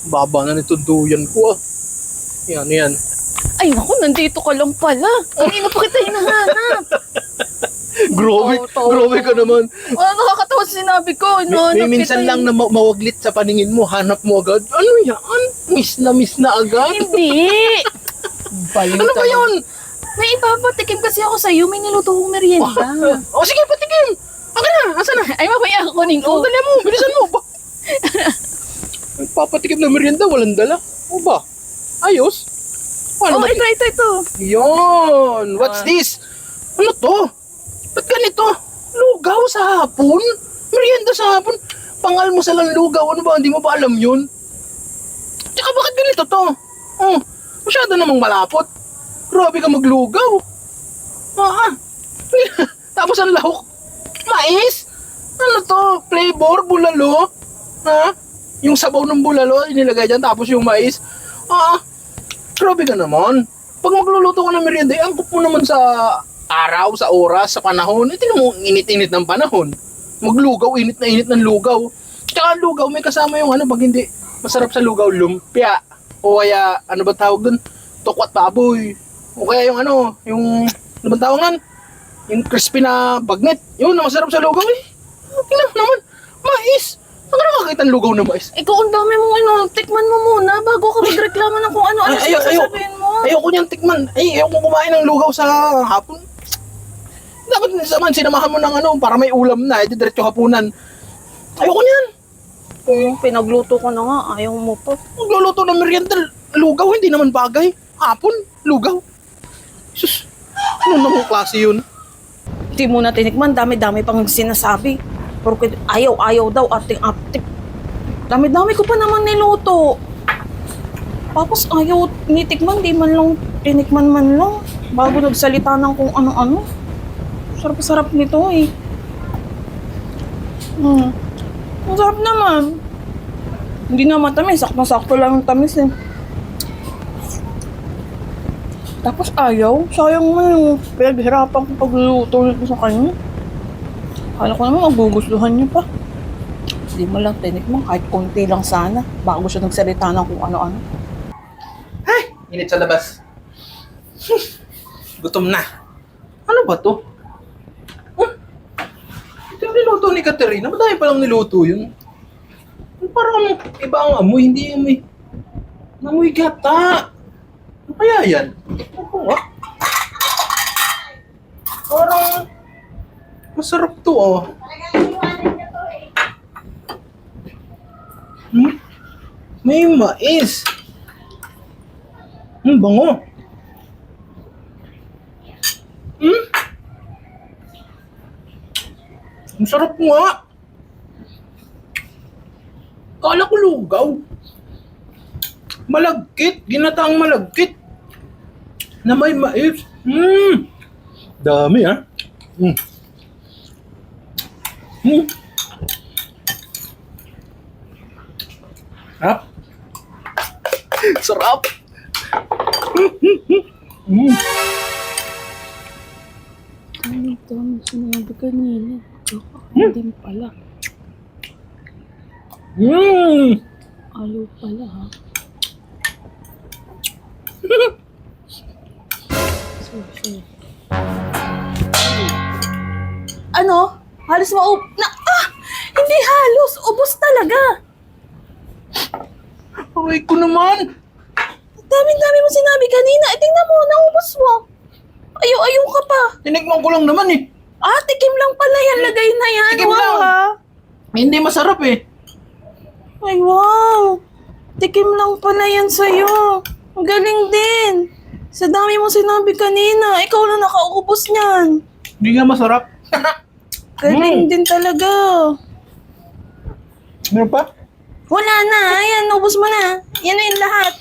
Baba na nito duyan ko ah. Yan. Ay, naku, nandito ka lang pala. Kanina pa kita hinahanap. Grabe ka naman. Nakakatawa sa sinabi ko. May minsan lang na mawaglit sa paningin mo, hanap mo agad. Ano yan? Miss na agad? Hindi. Baliw Ano ba talaga. yun? May ipapatikim kasi ako sa'yo. May niluto kong merienda. O sige, patikim. Aka na, asa na? Ay, mamaya kunin ko. Dali mo, bilisan mo ba? Papatikim na merienda, walang dala. O ba? Ayos. Paano Oh, ba- ito. Yon, what's this? Ano to? Ba't ganito? Lugaw sa hapon? Merienda sa hapon? Pangalmusal ang lugaw, ano ba? Hindi mo ba alam yun? Tsaka bakit ganito to? Oh, masyado namang malapot. Grabe ka maglugaw. Tapos ang lahok. Mais? Ano to? Flavor? Bulalo? Ha? Yung sabaw ng bulalo, inilagay dyan, tapos yung mais. Grabe ka naman. Pag magluluto ka ng merienda, angkop mo naman sa araw, sa oras, sa panahon. Tingnan mo, init-init ng panahon. Maglugaw, init na init ng lugaw. Tsaka ang lugaw, may kasama yung pag hindi masarap sa lugaw, lumpia. O kaya, ano ba tawag dun? Tukwat baboy. O kaya yung ano ba tawag nun? Yung crispy na bagnet. Yun, na masarap sa lugaw eh. Tingnan mo naman, mais. Saan ka nakakita ng lugaw na mais? Ikaw, ang dami mong tikman mo muna bago ka magreklamo ng kung ano-ano sasabihin mo. Ayoko niyang tikman. Ayoko kumain ng lugaw sa hapon. Dapat naman sinamahan mo ng para may ulam na, diretso hapunan. Ayoko niyan. Pinagluto ko na nga, ayaw mo pa. Magluluto ng merienda, lugaw, hindi naman bagay. Hapon, lugaw. Sus, ano namang klase yun? Hindi mo na tinikman, dami-dami pang sinasabi. Pero ayaw daw, ating-ating. Dami-dami ko pa naman niluto. Tapos ayaw nitikman, di man lang tinikman man lang. Bago nagsalita ng kung ano-ano. Sarap-sarap nito eh. Ang sarap naman. Hindi na matamis, sakto-sakto lang yung tamis eh. Tapos ayaw, sayang mo yung pinaghirapan ko pagluluto nito sa kanya. Kala ko naman magugustuhan niya pa. Hindi mo lang tinikman, kahit konti lang sana, bago siya nagsalita ng kung ano-ano. Ay, init sa labas. Gutom na. Ano ba to? Ito yung niluto ni Katerina. Madami palang niluto yun. Parang iba ang amoy, hindi amoy. Amoy gata. Ano kaya yan? Ano nga? Parang masarap to May mais. Bango. Ang sarap nga. Kala ko lugaw. Malagkit. Ginataang malagkit. Na may mais. Dami Sarap. Sarap. Ano ito? Sinabi kanina. Hindi pala. Ayaw pala ha. Sorry. Ano? Halos hindi halos. Ubus talaga. Aray ko naman. Dami-dami mo sinabi kanina. Tingnan mo, naubos mo. Ayaw ka pa. Tinikman ko lang naman eh. Tikim lang pala yan. Lagay na yan. Tikim Wow, lang. ha? Hindi masarap eh. Ay, wow. Tikim lang pala yan sa'yo. Ang galing din. Sa dami mo sinabi kanina, ikaw na nakaubos niyan. Hindi nga masarap. Galing din talaga. Meron pa? Wala na. Ayan, ubos mo na. Yan na yung lahat.